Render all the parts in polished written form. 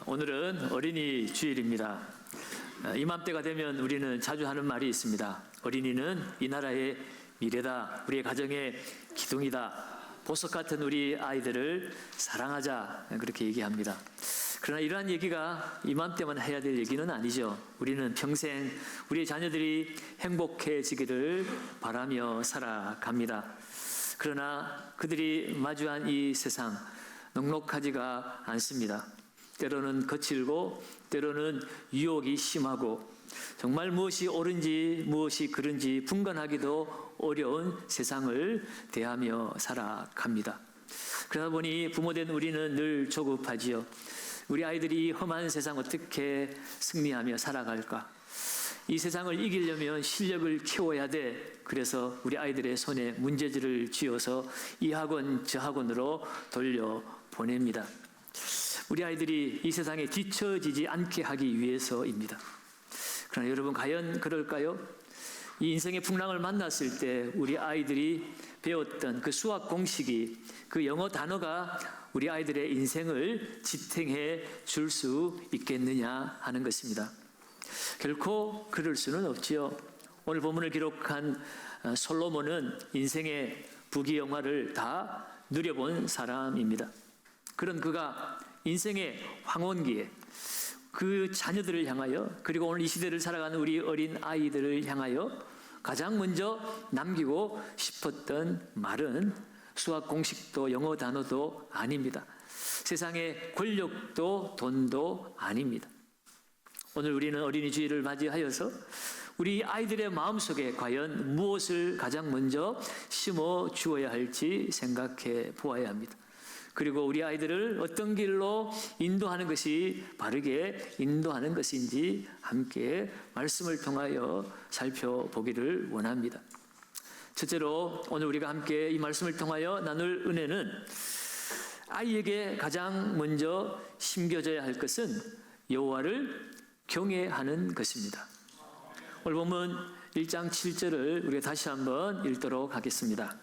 오늘은 어린이 주일입니다. 이맘때가 되면 우리는 자주 하는 말이 있습니다. 어린이는 이 나라의 미래다. 우리의 가정의 기둥이다. 보석 같은 우리 아이들을 사랑하자. 그렇게 얘기합니다. 그러나 이러한 얘기가 이맘때만 해야 될 얘기는 아니죠. 우리는 평생 우리의 자녀들이 행복해지기를 바라며 살아갑니다. 그러나 그들이 마주한 이 세상 넉넉하지가 않습니다. 때로는 거칠고 때로는 유혹이 심하고 정말 무엇이 옳은지 무엇이 그른지 분간하기도 어려운 세상을 대하며 살아갑니다. 그러다 보니 부모된 우리는 늘 조급하지요. 우리 아이들이 험한 세상 어떻게 승리하며 살아갈까? 이 세상을 이기려면 실력을 키워야 돼. 그래서 우리 아이들의 손에 문제지를 쥐어서 이 학원 저 학원으로 돌려보냅니다. 우리 아이들이 이 세상에 뒤처지지 않게 하기 위해서입니다. 그러나 여러분 과연 그럴까요? 이 인생의 풍랑을 만났을 때 우리 아이들이 배웠던 그 수학 공식이, 그 영어 단어가 우리 아이들의 인생을 지탱해 줄 수 있겠느냐 하는 것입니다. 결코 그럴 수는 없지요. 오늘 본문을 기록한 솔로몬은 인생의 부귀영화를 다 누려본 사람입니다. 그런 그가 인생의 황혼기에 그 자녀들을 향하여, 그리고 오늘 이 시대를 살아가는 우리 어린 아이들을 향하여 가장 먼저 남기고 싶었던 말은 수학 공식도 영어 단어도 아닙니다. 세상의 권력도 돈도 아닙니다. 오늘 우리는 어린이 주일을 맞이하여서 우리 아이들의 마음속에 과연 무엇을 가장 먼저 심어 주어야 할지 생각해 보아야 합니다. 그리고 우리 아이들을 어떤 길로 인도하는 것이 바르게 인도하는 것인지 함께 말씀을 통하여 살펴보기를 원합니다. 첫째로 오늘 우리가 함께 이 말씀을 통하여 나눌 은혜는 아이에게 가장 먼저 심겨져야 할 것은 여호와를 경외하는 것입니다. 오늘 본문 1장 7절을 우리가 다시 한번 읽도록 하겠습니다.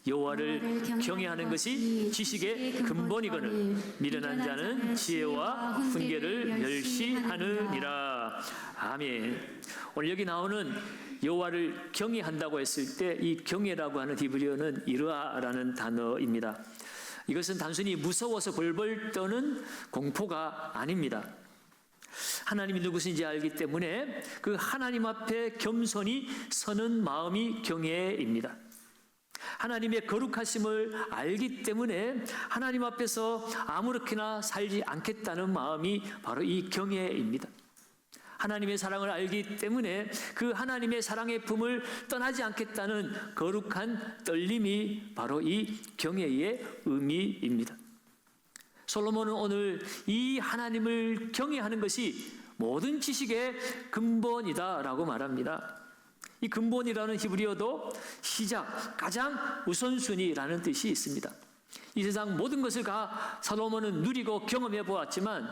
여호와를 경외하는 것이 지식의 근본이거늘 미련한 자는 지혜와 훈계를 멸시하느니라. 아멘. 오늘 여기 나오는 여호와를 경외한다고 했을 때 이 경외라고 하는 히브리어는 이르아라는 단어입니다. 이것은 단순히 무서워서 벌벌 떠는 공포가 아닙니다. 하나님이 누구신지 알기 때문에 그 하나님 앞에 겸손히 서는 마음이 경외입니다. 하나님의 거룩하심을 알기 때문에 하나님 앞에서 아무렇게나 살지 않겠다는 마음이 바로 이 경외입니다. 하나님의 사랑을 알기 때문에 그 하나님의 사랑의 품을 떠나지 않겠다는 거룩한 떨림이 바로 이 경외의 의미입니다. 솔로몬은 오늘 이 하나님을 경외하는 것이 모든 지식의 근본이다라고 말합니다. 이 근본이라는 히브리어도 시작, 가장 우선순위라는 뜻이 있습니다. 이 세상 모든 것을 다 솔로몬은 누리고 경험해 보았지만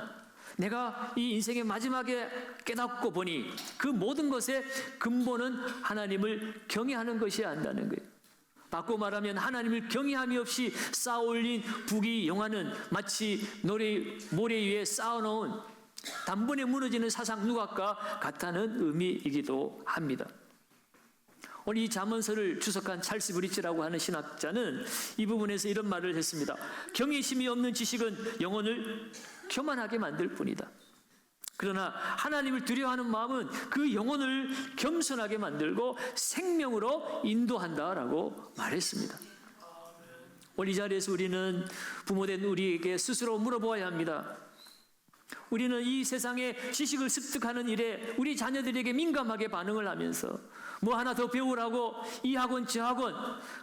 내가 이 인생의 마지막에 깨닫고 보니 그 모든 것의 근본은 하나님을 경외하는 것이어야 한다는 거예요. 바꿔 말하면 하나님을 경외함이 없이 쌓아올린 부귀영화는 마치 모래 위에 쌓아놓은 단번에 무너지는 사상 누각과 같다는 의미이기도 합니다. 오늘 이 잠언서를 주석한 찰스 브릿지라고 하는 신학자는 이 부분에서 이런 말을 했습니다. 경외심이 없는 지식은 영혼을 교만하게 만들 뿐이다. 그러나 하나님을 두려워하는 마음은 그 영혼을 겸손하게 만들고 생명으로 인도한다라고 말했습니다. 오늘 이 자리에서 우리는 부모된 우리에게 스스로 물어보아야 합니다. 우리는 이 세상의 지식을 습득하는 일에 우리 자녀들에게 민감하게 반응을 하면서 뭐 하나 더 배우라고 이 학원 저 학원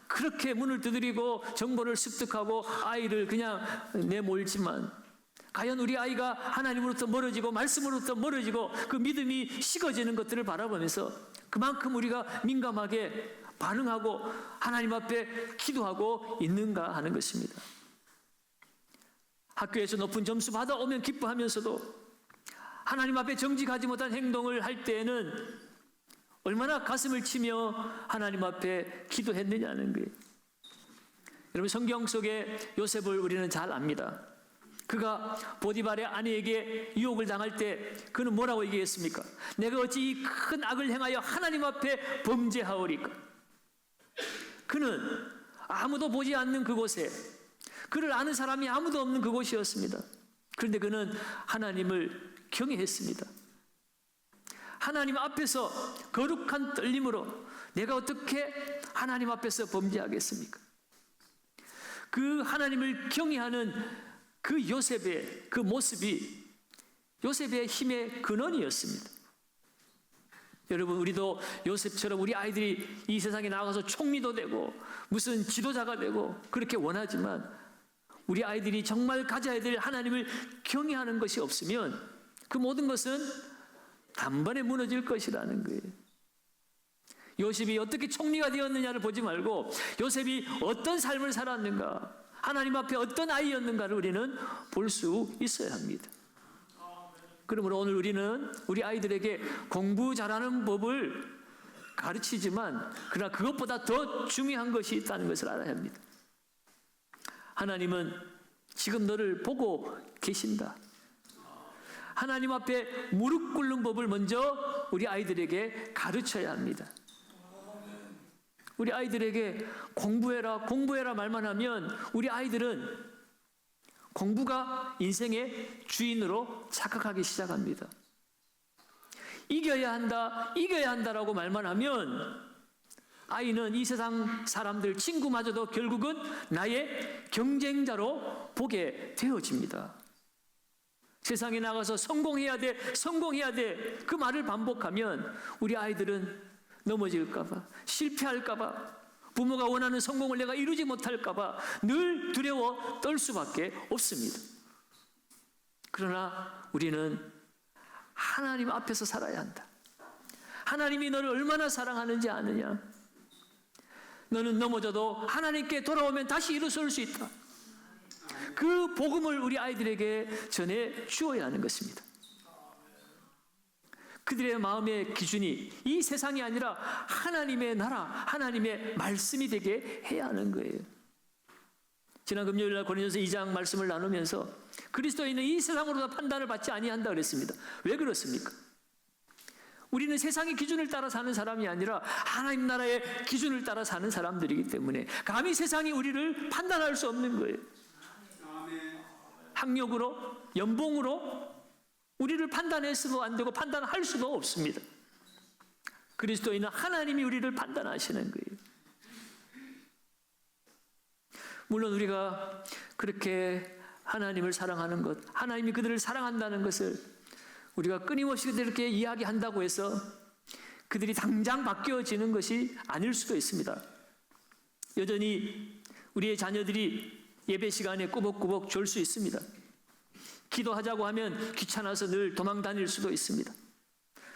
그렇게 문을 두드리고 정보를 습득하고 아이를 그냥 내몰지만 과연 우리 아이가 하나님으로부터 멀어지고 말씀으로부터 멀어지고 그 믿음이 식어지는 것들을 바라보면서 그만큼 우리가 민감하게 반응하고 하나님 앞에 기도하고 있는가 하는 것입니다. 학교에서 높은 점수 받아오면 기뻐하면서도 하나님 앞에 정직하지 못한 행동을 할 때에는 얼마나 가슴을 치며 하나님 앞에 기도했느냐는 거예요. 여러분 성경 속에 요셉을 우리는 잘 압니다. 그가 보디발의 아내에게 유혹을 당할 때 그는 뭐라고 얘기했습니까? 내가 어찌 이 큰 악을 행하여 하나님 앞에 범죄하오리까? 그는 아무도 보지 않는 그곳에, 그를 아는 사람이 아무도 없는 그곳이었습니다. 그런데 그는 하나님을 경외했습니다. 하나님 앞에서 거룩한 떨림으로 내가 어떻게 하나님 앞에서 범죄하겠습니까? 그 하나님을 경외하는 그 요셉의 그 모습이 요셉의 힘의 근원이었습니다. 여러분, 우리도 요셉처럼 우리 아이들이 이 세상에 나가서 총리도 되고 무슨 지도자가 되고 그렇게 원하지만, 우리 아이들이 정말 가져야 될 하나님을 경외하는 것이 없으면 그 모든 것은 단번에 무너질 것이라는 거예요. 요셉이 어떻게 총리가 되었느냐를 보지 말고 요셉이 어떤 삶을 살았는가, 하나님 앞에 어떤 아이였는가를 우리는 볼 수 있어야 합니다. 그러므로 오늘 우리는 우리 아이들에게 공부 잘하는 법을 가르치지만, 그러나 그것보다 더 중요한 것이 있다는 것을 알아야 합니다. 하나님은 지금 너를 보고 계신다. 하나님 앞에 무릎 꿇는 법을 먼저 우리 아이들에게 가르쳐야 합니다. 우리 아이들에게 공부해라, 공부해라 말만 하면 우리 아이들은 공부가 인생의 주인으로 착각하기 시작합니다. 이겨야 한다, 이겨야 한다라고 말만 하면 아이는 이 세상 사람들, 친구마저도 결국은 나의 경쟁자로 보게 되어집니다. 세상에 나가서 성공해야 돼, 성공해야 돼, 그 말을 반복하면 우리 아이들은 넘어질까봐, 실패할까봐, 부모가 원하는 성공을 내가 이루지 못할까봐 늘 두려워 떨 수밖에 없습니다. 그러나 우리는 하나님 앞에서 살아야 한다. 하나님이 너를 얼마나 사랑하는지 아느냐? 너는 넘어져도 하나님께 돌아오면 다시 일어설 수 있다. 그 복음을 우리 아이들에게 전해 주어야 하는 것입니다. 그들의 마음의 기준이 이 세상이 아니라 하나님의 나라, 하나님의 말씀이 되게 해야 하는 거예요. 지난 금요일 날 고린도서 2장 말씀을 나누면서 그리스도인은 이 세상으로도 판단을 받지 아니한다 그랬습니다. 왜 그렇습니까? 우리는 세상의 기준을 따라 사는 사람이 아니라 하나님 나라의 기준을 따라 사는 사람들이기 때문에 감히 세상이 우리를 판단할 수 없는 거예요. 학력으로, 연봉으로 우리를 판단해서도 안 되고 판단할 수도 없습니다. 그리스도인은 하나님이 우리를 판단하시는 거예요. 물론 우리가 그렇게 하나님을 사랑하는 것, 하나님이 그들을 사랑한다는 것을 우리가 끊임없이 그들에게 이야기한다고 해서 그들이 당장 바뀌어지는 것이 아닐 수도 있습니다. 여전히 우리의 자녀들이 예배 시간에 꾸벅꾸벅 졸 수 있습니다. 기도하자고 하면 귀찮아서 늘 도망 다닐 수도 있습니다.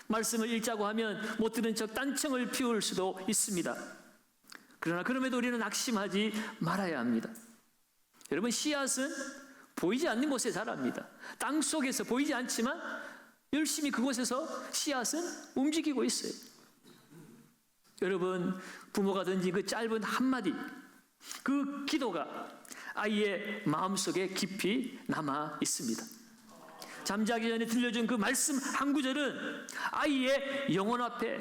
말씀을 읽자고 하면 못 들은 척 딴청을 피울 수도 있습니다. 그러나 그럼에도 우리는 낙심하지 말아야 합니다. 여러분, 씨앗은 보이지 않는 곳에 자랍니다. 땅 속에서 보이지 않지만 열심히 그곳에서 씨앗은 움직이고 있어요. 여러분, 부모가 던진 그 짧은 한마디, 그 기도가 아이의 마음속에 깊이 남아 있습니다. 잠자기 전에 들려준 그 말씀 한 구절은 아이의 영혼 앞에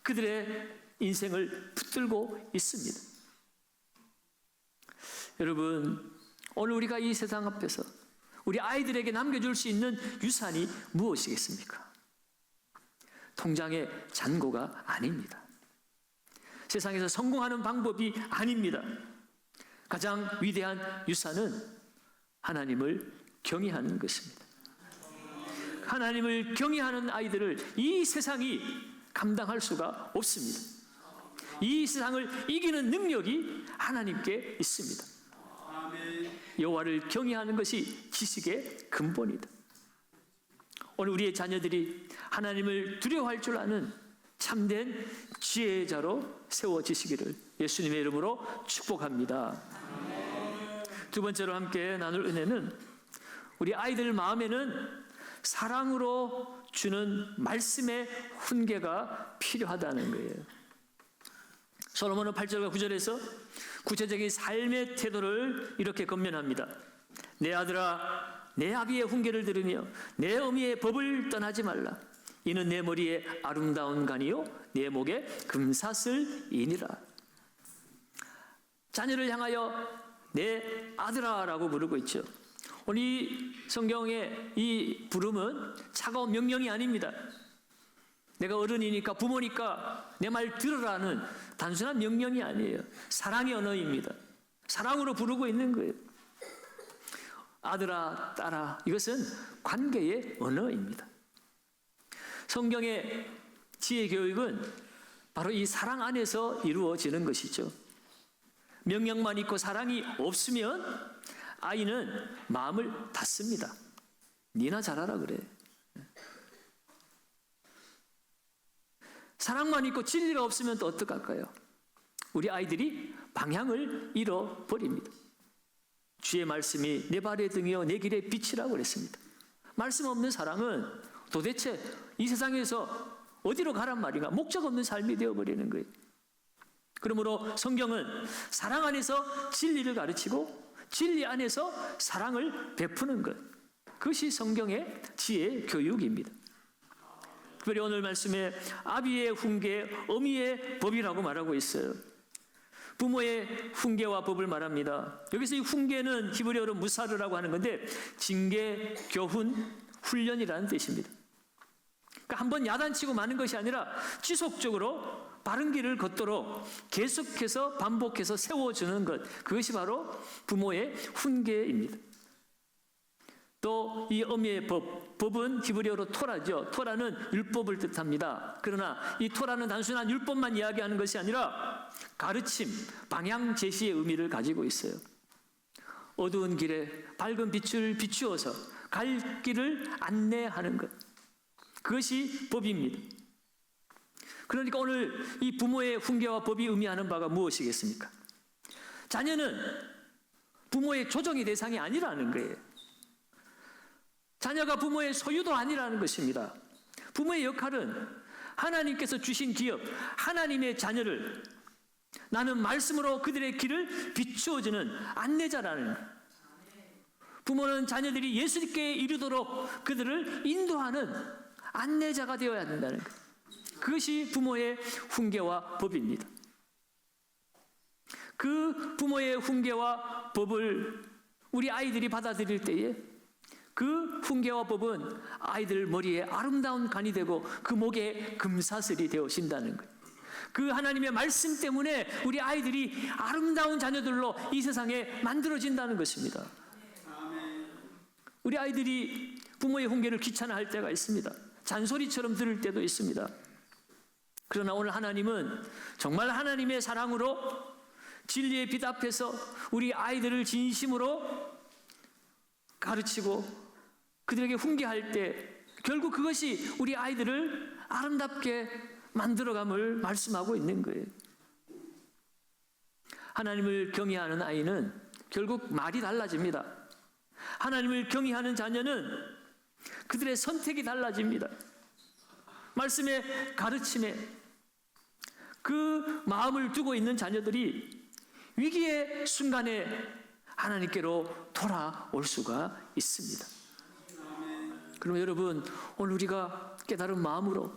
그들의 인생을 붙들고 있습니다. 여러분, 오늘 우리가 이 세상 앞에서 우리 아이들에게 남겨줄 수 있는 유산이 무엇이겠습니까? 통장의 잔고가 아닙니다. 세상에서 성공하는 방법이 아닙니다. 가장 위대한 유산은 하나님을 경외하는 것입니다. 하나님을 경외하는 아이들을 이 세상이 감당할 수가 없습니다. 이 세상을 이기는 능력이 하나님께 있습니다. 여호와를 경외하는 것이 지식의 근본이다. 오늘 우리의 자녀들이 하나님을 두려워할 줄 아는 참된 지혜자로 세워지시기를 예수님의 이름으로 축복합니다. 두 번째로 함께 나눌 은혜는 우리 아이들 마음에는 사랑으로 주는 말씀의 훈계가 필요하다는 거예요. 솔로몬은 8절과 9절에서 구체적인 삶의 태도를 이렇게 권면합니다. 내 아들아, 내 아비의 훈계를 들으며 내 어미의 법을 떠나지 말라. 이는 내 머리에 아름다운 간이요 내 목에 금사슬이니라. 자녀를 향하여 내 아들아라고 부르고 있죠. 오늘 이 성경의 이 부름은 차가운 명령이 아닙니다. 내가 어른이니까, 부모니까 내 말 들으라는 단순한 명령이 아니에요. 사랑의 언어입니다. 사랑으로 부르고 있는 거예요. 아들아, 딸아, 이것은 관계의 언어입니다. 성경의 지혜 교육은 바로 이 사랑 안에서 이루어지는 것이죠. 명령만 있고 사랑이 없으면 아이는 마음을 닫습니다. 니나 잘하라 그래. 사랑만 있고 진리가 없으면 또 어떡할까요? 우리 아이들이 방향을 잃어버립니다. 주의 말씀이 내 발의 등이요 내 길의 빛이라고 그랬습니다. 말씀 없는 사랑은 도대체 이 세상에서 어디로 가란 말인가? 목적 없는 삶이 되어버리는 거예요. 그러므로 성경은 사랑 안에서 진리를 가르치고 진리 안에서 사랑을 베푸는 것, 그것이 성경의 지혜 교육입니다. 특별히 오늘 말씀에 아비의 훈계, 어미의 법이라고 말하고 있어요. 부모의 훈계와 법을 말합니다. 여기서 이 훈계는 히브리어로 무사르라고 하는 건데 징계, 교훈, 훈련이라는 뜻입니다. 그러니까 한번 야단치고 마는 것이 아니라 지속적으로 바른 길을 걷도록 계속해서 반복해서 세워주는 것, 그것이 바로 부모의 훈계입니다. 또 이 어미의 법은 히브리어로 토라죠. 토라는 율법을 뜻합니다. 그러나 이 토라는 단순한 율법만 이야기하는 것이 아니라 가르침, 방향 제시의 의미를 가지고 있어요. 어두운 길에 밝은 빛을 비추어서 갈 길을 안내하는 것, 그것이 법입니다. 그러니까 오늘 이 부모의 훈계와 법이 의미하는 바가 무엇이겠습니까? 자녀는 부모의 조정의 대상이 아니라는 거예요. 자녀가 부모의 소유도 아니라는 것입니다. 부모의 역할은 하나님께서 주신 기업, 하나님의 자녀를 나는 말씀으로 그들의 길을 비추어주는 안내자라는 거예요. 부모는 자녀들이 예수님께 이르도록 그들을 인도하는 안내자가 되어야 된다는 거예요. 그것이 부모의 훈계와 법입니다. 그 부모의 훈계와 법을 우리 아이들이 받아들일 때에 그 훈계와 법은 아이들 머리에 아름다운 간이 되고 그 목에 금사슬이 되어진다는 거예요. 그 하나님의 말씀 때문에 우리 아이들이 아름다운 자녀들로 이 세상에 만들어진다는 것입니다. 우리 아이들이 부모의 훈계를 귀찮아할 때가 있습니다. 잔소리처럼 들을 때도 있습니다. 그러나 오늘 하나님은 정말 하나님의 사랑으로 진리의 빛 앞에서 우리 아이들을 진심으로 가르치고 그들에게 훈계할 때 결국 그것이 우리 아이들을 아름답게 만들어감을 말씀하고 있는 거예요. 하나님을 경외하는 아이는 결국 말이 달라집니다. 하나님을 경외하는 자녀는 그들의 선택이 달라집니다. 말씀의 가르침에 그 마음을 두고 있는 자녀들이 위기의 순간에 하나님께로 돌아올 수가 있습니다. 그럼 여러분, 오늘 우리가 깨달은 마음으로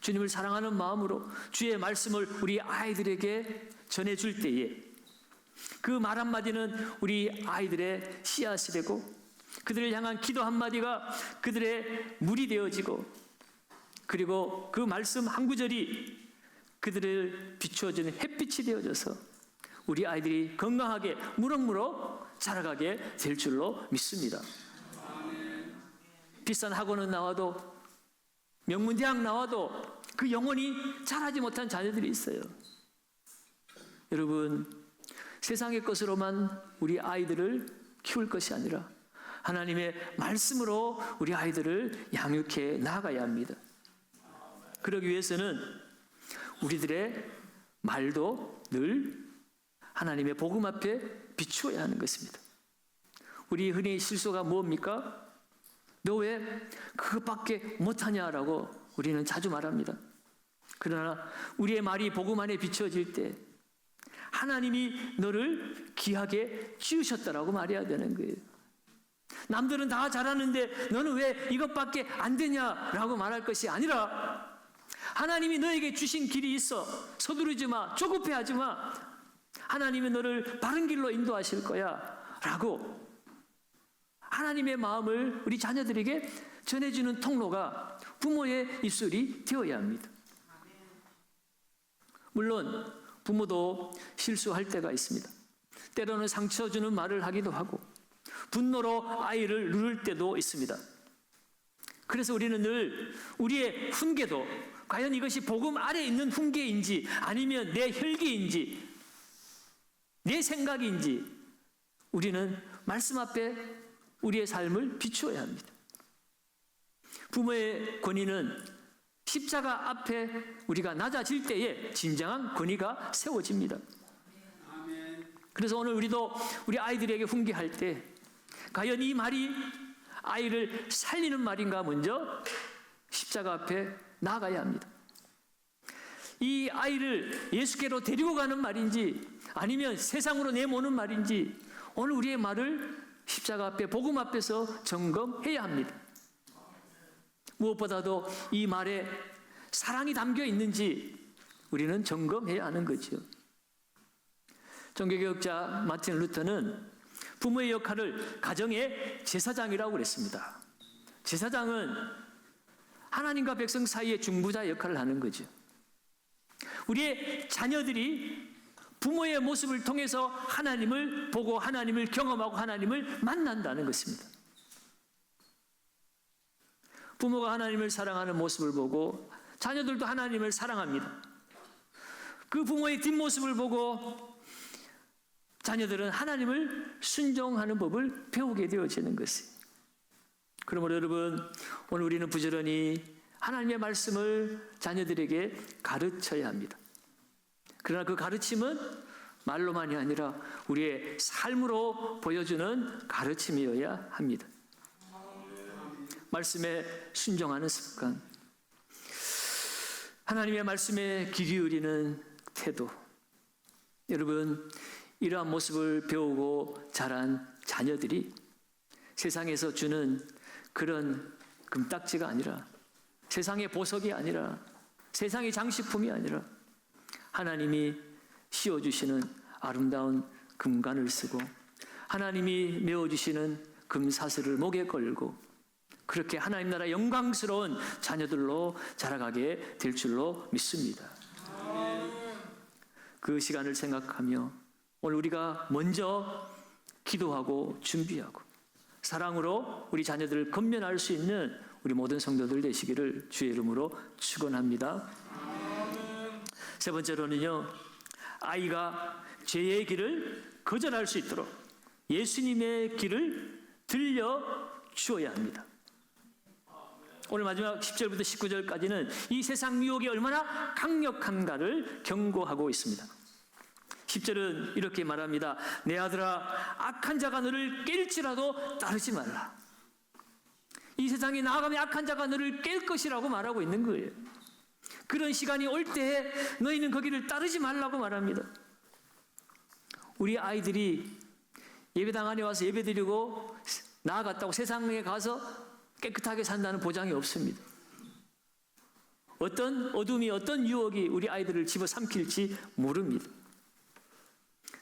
주님을 사랑하는 마음으로 주의 말씀을 우리 아이들에게 전해줄 때에 그 말 한마디는 우리 아이들의 씨앗이 되고 그들을 향한 기도 한마디가 그들의 물이 되어지고 그리고 그 말씀 한 구절이 그들을 비추어주는 햇빛이 되어져서 우리 아이들이 건강하게 무럭무럭 자라가게 될 줄로 믿습니다. 비싼 학원은 나와도 명문대학 나와도 그 영혼이 자라지 못한 자녀들이 있어요. 여러분, 세상의 것으로만 우리 아이들을 키울 것이 아니라 하나님의 말씀으로 우리 아이들을 양육해 나가야 합니다. 그러기 위해서는 우리들의 말도 늘 하나님의 복음 앞에 비추어야 하는 것입니다. 우리 흔히 실수가 뭡니까? 너 왜 그것밖에 못하냐라고 우리는 자주 말합니다. 그러나 우리의 말이 복음 안에 비춰질 때 하나님이 너를 귀하게 지으셨다라고 말해야 되는 거예요. 남들은 다 잘하는데 너는 왜 이것밖에 안 되냐라고 말할 것이 아니라 하나님이 너에게 주신 길이 있어. 서두르지 마. 조급해하지 마. 하나님이 너를 바른 길로 인도하실 거야 라고 하나님의 마음을 우리 자녀들에게 전해주는 통로가 부모의 입술이 되어야 합니다. 물론 부모도 실수할 때가 있습니다. 때로는 상처 주는 말을 하기도 하고 분노로 아이를 누를 때도 있습니다. 그래서 우리는 늘 우리의 훈계도 과연 이것이 복음 아래 있는 훈계인지 아니면 내 혈기인지 내 생각인지 우리는 말씀 앞에 우리의 삶을 비추어야 합니다. 부모의 권위는 십자가 앞에 우리가 낮아질 때에 진정한 권위가 세워집니다. 그래서 오늘 우리도 우리 아이들에게 훈계할 때 과연 이 말이 아이를 살리는 말인가 먼저 십자가 앞에 나가야 합니다. 이 아이를 예수께로 데리고 가는 말인지 아니면 세상으로 내모는 말인지 오늘 우리의 말을 십자가 앞에 복음 앞에서 점검해야 합니다. 무엇보다도 이 말에 사랑이 담겨 있는지 우리는 점검해야 하는 거죠. 종교개혁자 마틴 루터는 부모의 역할을 가정의 제사장이라고 그랬습니다. 제사장은 하나님과 백성 사이의 중보자 역할을 하는 거죠. 우리의 자녀들이 부모의 모습을 통해서 하나님을 보고 하나님을 경험하고 하나님을 만난다는 것입니다. 부모가 하나님을 사랑하는 모습을 보고 자녀들도 하나님을 사랑합니다. 그 부모의 뒷모습을 보고 자녀들은 하나님을 순종하는 법을 배우게 되어지는 것이에요. 그러므로 여러분, 오늘 우리는 부지런히 하나님의 말씀을 자녀들에게 가르쳐야 합니다. 그러나 그 가르침은 말로만이 아니라 우리의 삶으로 보여주는 가르침이어야 합니다. 말씀에 순종하는 습관, 하나님의 말씀에 귀 기울이는 태도. 여러분, 이러한 모습을 배우고 자란 자녀들이 세상에서 주는 그런 금딱지가 아니라, 세상의 보석이 아니라, 세상의 장식품이 아니라 하나님이 씌워주시는 아름다운 금관을 쓰고 하나님이 메어주시는 금사슬을 목에 걸고 그렇게 하나님 나라 영광스러운 자녀들로 자라가게 될 줄로 믿습니다. 그 시간을 생각하며 오늘 우리가 먼저 기도하고 준비하고 사랑으로 우리 자녀들을 건면할 수 있는 우리 모든 성도들 되시기를 주의 이름으로 축원합니다. 세 번째로는요, 아이가 죄의 길을 거절할 수 있도록 예수님의 길을 들려주어야 합니다. 오늘 마지막 10절부터 19절까지는 이 세상 유혹이 얼마나 강력한가를 경고하고 있습니다. 10절은 이렇게 말합니다. 내 아들아, 악한 자가 너를 깰지라도 따르지 말라. 이 세상에 나아가면 악한 자가 너를 깰 것이라고 말하고 있는 거예요. 그런 시간이 올 때에 너희는 거기를 따르지 말라고 말합니다. 우리 아이들이 예배당 안에 와서 예배드리고 나아갔다고 세상에 가서 깨끗하게 산다는 보장이 없습니다. 어떤 어둠이, 어떤 유혹이 우리 아이들을 집어삼킬지 모릅니다.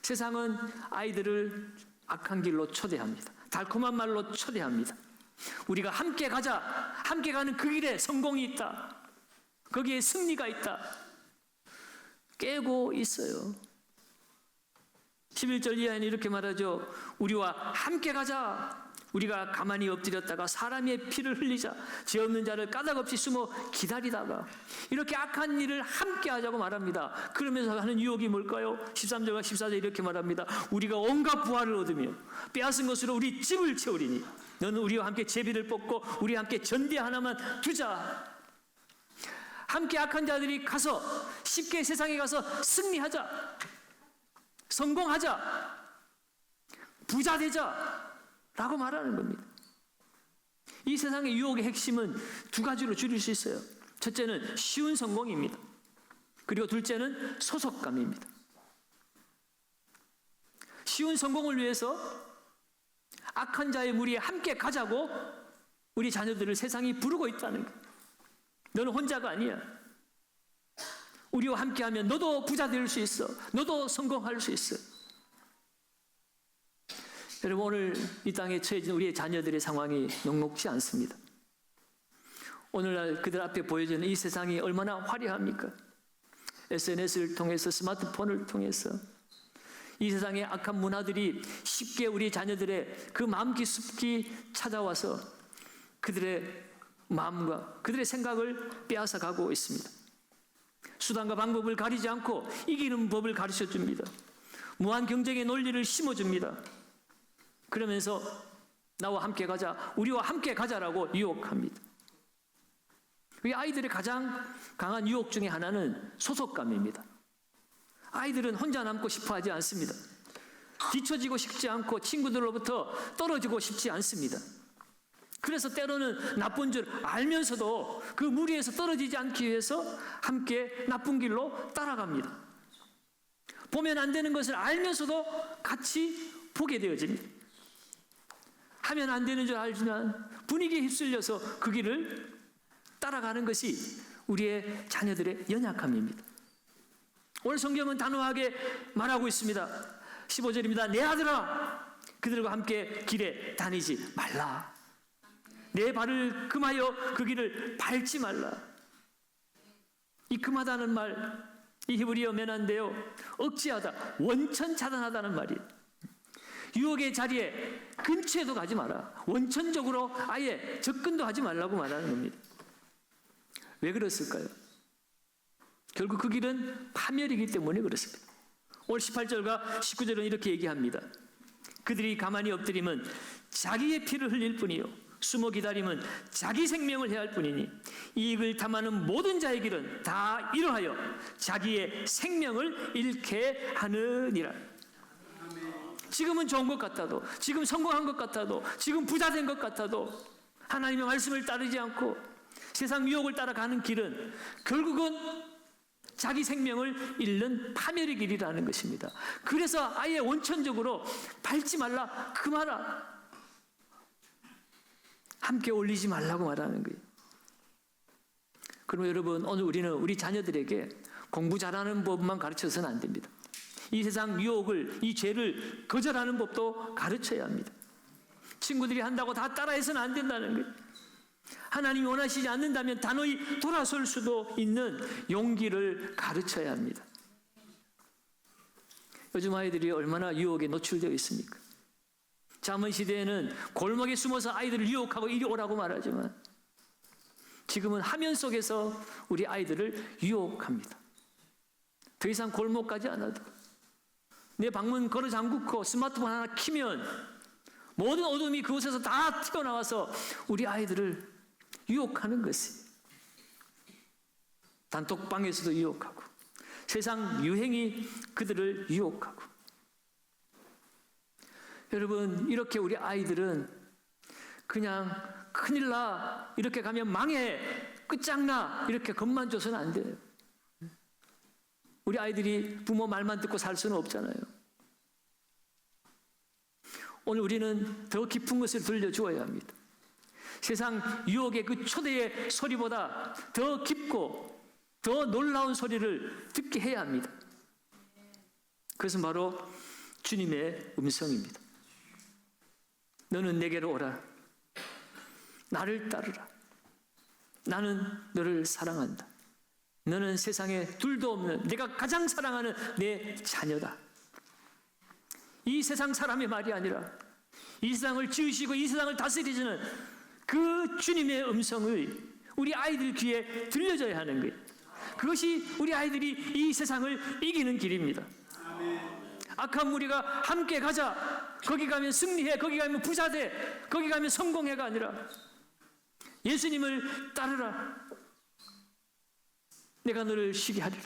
세상은 아이들을 악한 길로 초대합니다. 달콤한 말로 초대합니다. 우리가 함께 가자. 함께 가는 그 길에 성공이 있다. 거기에 승리가 있다. 깨고 있어요. 11절 이하에는 이렇게 말하죠. 우리와 함께 가자. 우리가 가만히 엎드렸다가 사람의 피를 흘리자. 죄 없는 자를 까닭없이 숨어 기다리다가 이렇게 악한 일을 함께 하자고 말합니다. 그러면서 하는 유혹이 뭘까요? 13절과 14절 이렇게 말합니다. 우리가 온갖 부활을 얻으며 빼앗은 것으로 우리 집을 채우리니 너는 우리와 함께 제비를 뽑고 우리와 함께 전대 하나만 두자. 함께 악한 자들이 가서 쉽게 세상에 가서 승리하자. 성공하자. 부자 되자. 라고 말하는 겁니다. 이 세상의 유혹의 핵심은 두 가지로 줄일 수 있어요. 첫째는 쉬운 성공입니다. 그리고 둘째는 소속감입니다. 쉬운 성공을 위해서 악한 자의 무리에 함께 가자고 우리 자녀들을 세상이 부르고 있다는 거예요. 너는 혼자가 아니야. 우리와 함께하면 너도 부자 될 수 있어. 너도 성공할 수 있어. 여러분, 오늘 이 땅에 처해진 우리의 자녀들의 상황이 녹록지 않습니다. 오늘날 그들 앞에 보여지는 이 세상이 얼마나 화려합니까? SNS를 통해서, 스마트폰을 통해서 이 세상의 악한 문화들이 쉽게 우리 자녀들의 그 마음 깊숙이 찾아와서 그들의 마음과 그들의 생각을 빼앗아 가고 있습니다. 수단과 방법을 가리지 않고 이기는 법을 가르쳐 줍니다. 무한 경쟁의 논리를 심어줍니다. 그러면서 나와 함께 가자, 우리와 함께 가자라고 유혹합니다. 우리 아이들의 가장 강한 유혹 중에 하나는 소속감입니다. 아이들은 혼자 남고 싶어 하지 않습니다. 뒤처지고 싶지 않고 친구들로부터 떨어지고 싶지 않습니다. 그래서 때로는 나쁜 줄 알면서도 그 무리에서 떨어지지 않기 위해서 함께 나쁜 길로 따라갑니다. 보면 안 되는 것을 알면서도 같이 보게 되어집니다. 하면 안 되는 줄 알지만 분위기에 휩쓸려서 그 길을 따라가는 것이 우리의 자녀들의 연약함입니다. 오늘 성경은 단호하게 말하고 있습니다. 15절입니다. 내 아들아, 그들과 함께 길에 다니지 말라. 내 발을 금하여 그 길을 밟지 말라. 이 금하다는 말, 이 히브리어 면한데요, 억지하다, 원천 차단하다는 말이에요. 유혹의 자리에 근처에도 가지 마라. 원천적으로 아예 접근도 하지 말라고 말하는 겁니다. 왜 그랬을까요? 결국 그 길은 파멸이기 때문에 그렇습니다. 오늘 18절과 19절은 이렇게 얘기합니다. 그들이 가만히 엎드리면 자기의 피를 흘릴 뿐이요, 숨어 기다림은 자기 생명을 해할 뿐이니 이익을 탐하는 모든 자의 길은 다 이러하여 자기의 생명을 잃게 하느니라. 지금은 좋은 것 같아도, 지금 성공한 것 같아도, 지금 부자 된 것 같아도 하나님의 말씀을 따르지 않고 세상 유혹을 따라가는 길은 결국은 자기 생명을 잃는 파멸의 길이라는 것입니다. 그래서 아예 원천적으로 밟지 말라, 금하라, 함께 올리지 말라고 말하는 거예요. 그러면 여러분, 오늘 우리는 우리 자녀들에게 공부 잘하는 법만 가르쳐서는 안 됩니다. 이 세상 유혹을, 이 죄를 거절하는 법도 가르쳐야 합니다. 친구들이 한다고 다 따라해서는 안 된다는 거예요. 하나님이 원하시지 않는다면 단호히 돌아설 수도 있는 용기를 가르쳐야 합니다. 요즘 아이들이 얼마나 유혹에 노출되어 있습니까? 잠언 시대에는 골목에 숨어서 아이들을 유혹하고 이리 오라고 말하지만 지금은 화면 속에서 우리 아이들을 유혹합니다. 더 이상 골목 가지 않아도 내 방문 걸어 잠그고 스마트폰 하나 키면 모든 어둠이 그곳에서 다 튀어나와서 우리 아이들을 유혹하는 것이, 단톡방에서도 유혹하고 세상 유행이 그들을 유혹하고. 여러분, 이렇게 우리 아이들은 그냥 큰일 나, 이렇게 가면 망해, 끝장나, 이렇게 겁만 줘서는 안 돼요. 우리 아이들이 부모 말만 듣고 살 수는 없잖아요. 오늘 우리는 더 깊은 것을 들려주어야 합니다. 세상 유혹의 그 초대의 소리보다 더 깊고 더 놀라운 소리를 듣게 해야 합니다. 그것은 바로 주님의 음성입니다. 너는 내게로 오라. 나를 따르라. 나는 너를 사랑한다. 너는 세상에 둘도 없는, 내가 가장 사랑하는 내 자녀다. 이 세상 사람의 말이 아니라 이 세상을 지으시고 이 세상을 다스리시는 그 주님의 음성을 우리 아이들 귀에 들려줘야 하는 거예요. 그것이 우리 아이들이 이 세상을 이기는 길입니다. 악한 무리가 함께 가자, 거기 가면 승리해, 거기 가면 부자 돼, 거기 가면 성공해가 아니라 예수님을 따르라. 내가 너를 쉬게 하리라.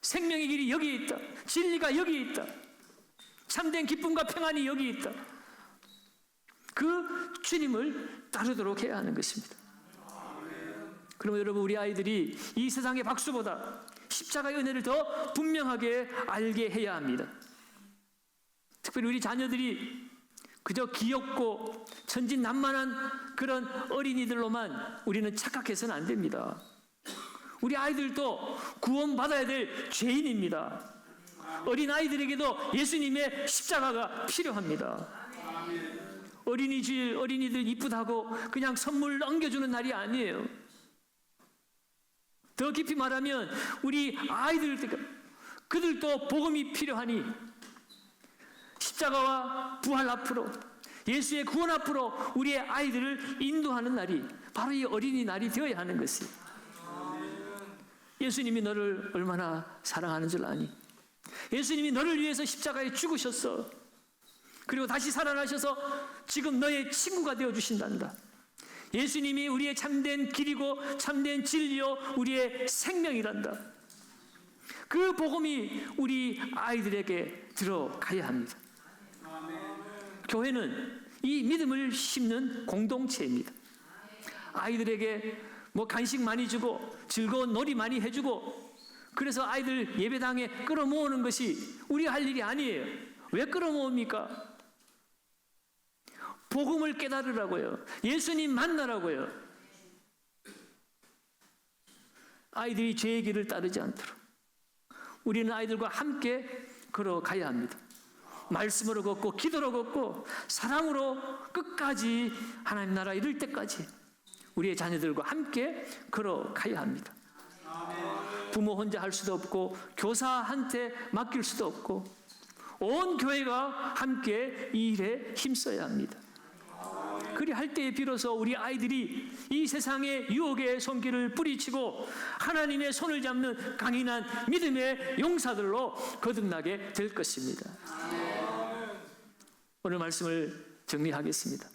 생명의 길이 여기에 있다. 진리가 여기에 있다. 참된 기쁨과 평안이 여기 있다. 그 주님을 따르도록 해야 하는 것입니다. 그러면 여러분, 우리 아이들이 이 세상의 박수보다 십자가의 은혜를 더 분명하게 알게 해야 합니다. 특별히 우리 자녀들이 그저 귀엽고 천진난만한 그런 어린이들로만 우리는 착각해서는 안 됩니다. 우리 아이들도 구원받아야 될 죄인입니다. 어린 아이들에게도 예수님의 십자가가 필요합니다. 어린이 주일 어린이들 이쁘다고 그냥 선물 넘겨주는 날이 아니에요. 더 깊이 말하면 우리 아이들, 그들도 복음이 필요하니 십자가와 부활 앞으로, 예수의 구원 앞으로 우리의 아이들을 인도하는 날이 바로 이 어린이날이 되어야 하는 것이에요. 예수님이 너를 얼마나 사랑하는 줄 아니? 예수님이 너를 위해서 십자가에 죽으셨어. 그리고 다시 살아나셔서 지금 너의 친구가 되어주신단다. 예수님이 우리의 참된 길이고 참된 진리요 우리의 생명이란다. 그 복음이 우리 아이들에게 들어가야 합니다. 교회는 이 믿음을 심는 공동체입니다. 아이들에게 간식 많이 주고 즐거운 놀이 많이 해주고 그래서 아이들 예배당에 끌어모으는 것이 우리가 할 일이 아니에요. 왜 끌어모읍니까? 복음을 깨달으라고요. 예수님 만나라고요. 아이들이 죄의 길을 따르지 않도록 우리는 아이들과 함께 걸어가야 합니다. 말씀으로 걷고 기도로 걷고 사랑으로 끝까지 하나님 나라 이룰 때까지 우리의 자녀들과 함께 걸어가야 합니다. 부모 혼자 할 수도 없고 교사한테 맡길 수도 없고 온 교회가 함께 이 일에 힘써야 합니다. 그리 할 때에 비로소 우리 아이들이 이 세상의 유혹의 손길을 뿌리치고 하나님의 손을 잡는 강인한 믿음의 용사들로 거듭나게 될 것입니다. 오늘 말씀을 정리하겠습니다.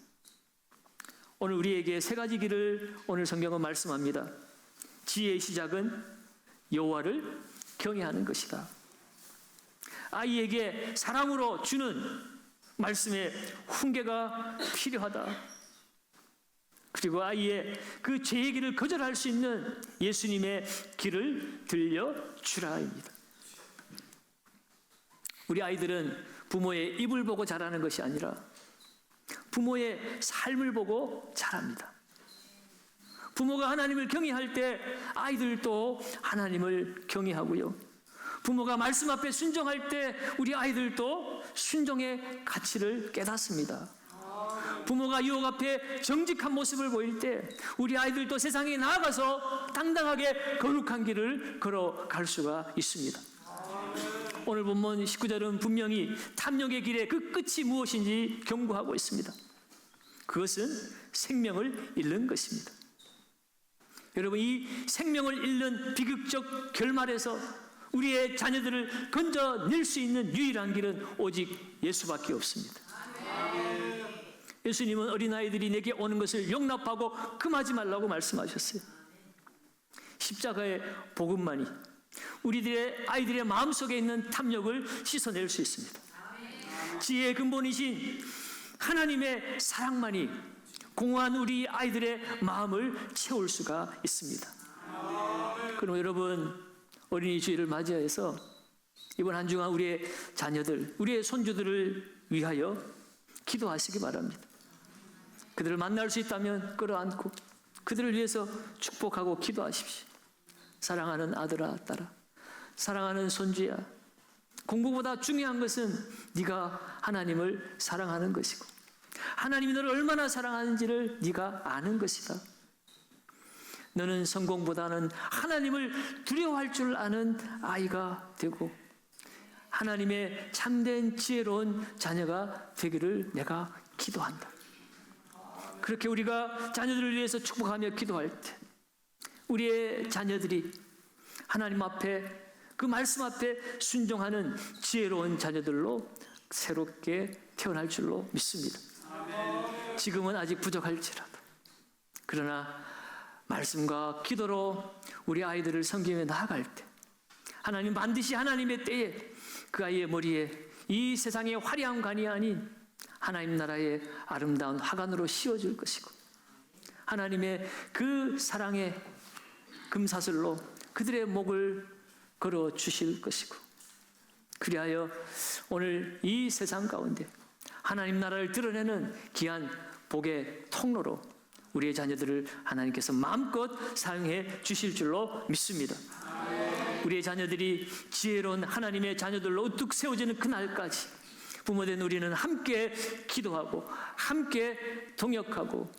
오늘 우리에게 세 가지 길을 오늘 성경은 말씀합니다. 지혜의 시작은 여호와를 경외하는 것이다. 아이에게 사랑으로 주는 말씀의 훈계가 필요하다. 그리고 아이의 그 죄의 길을 거절할 수 있는 예수님의 길을 들려주라입니다. 우리 아이들은 부모의 입을 보고 자라는 것이 아니라 부모의 삶을 보고 자랍니다. 부모가 하나님을 경외할 때 아이들도 하나님을 경외하고요. 부모가 말씀 앞에 순종할 때 우리 아이들도 순종의 가치를 깨닫습니다. 부모가 유혹 앞에 정직한 모습을 보일 때 우리 아이들도 세상에 나아가서 당당하게 거룩한 길을 걸어갈 수가 있습니다. 오늘 본문 19절은 분명히 탐욕의 길의 그 끝이 무엇인지 경고하고 있습니다. 그것은 생명을 잃는 것입니다. 여러분, 이 생명을 잃는 비극적 결말에서 우리의 자녀들을 건져낼 수 있는 유일한 길은 오직 예수밖에 없습니다. 예수님은 어린아이들이 내게 오는 것을 용납하고 금하지 말라고 말씀하셨어요. 십자가의 복음만이 우리들의 아이들의 마음속에 있는 탐욕을 씻어낼 수 있습니다. 지혜의 근본이신 하나님의 사랑만이 공허한 우리 아이들의 마음을 채울 수가 있습니다. 그럼 여러분, 어린이 주일을 맞이해서 이번 한 주간 우리의 자녀들, 우리의 손주들을 위하여 기도하시기 바랍니다. 그들을 만날 수 있다면 끌어안고 그들을 위해서 축복하고 기도하십시오. 사랑하는 아들아, 딸아, 사랑하는 손주야, 공부보다 중요한 것은 네가 하나님을 사랑하는 것이고 하나님이 너를 얼마나 사랑하는지를 네가 아는 것이다. 너는 성공보다는 하나님을 두려워할 줄 아는 아이가 되고 하나님의 참된 지혜로운 자녀가 되기를 내가 기도한다. 그렇게 우리가 자녀들을 위해서 축복하며 기도할 때 우리의 자녀들이 하나님 앞에 그 말씀 앞에 순종하는 지혜로운 자녀들로 새롭게 태어날 줄로 믿습니다. 지금은 아직 부족할지라도 그러나 말씀과 기도로 우리 아이들을 섬기며 나아갈 때 하나님 반드시 하나님의 때에 그 아이의 머리에 이 세상의 화려한 관이 아닌 하나님 나라의 아름다운 화관으로 씌워줄 것이고 하나님의 그 사랑의 금사슬로 그들의 목을 걸어주실 것이고 그리하여 오늘 이 세상 가운데 하나님 나라를 드러내는 귀한 복의 통로로 우리의 자녀들을 하나님께서 마음껏 사용해 주실 줄로 믿습니다. 우리의 자녀들이 지혜로운 하나님의 자녀들로 우뚝 세워지는 그날까지 부모된 우리는 함께 기도하고 함께 동역하고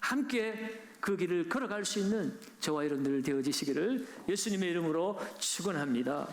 함께 그 길을 걸어갈 수 있는 저와 여러분들 되어지시기를 예수님의 이름으로 축원합니다.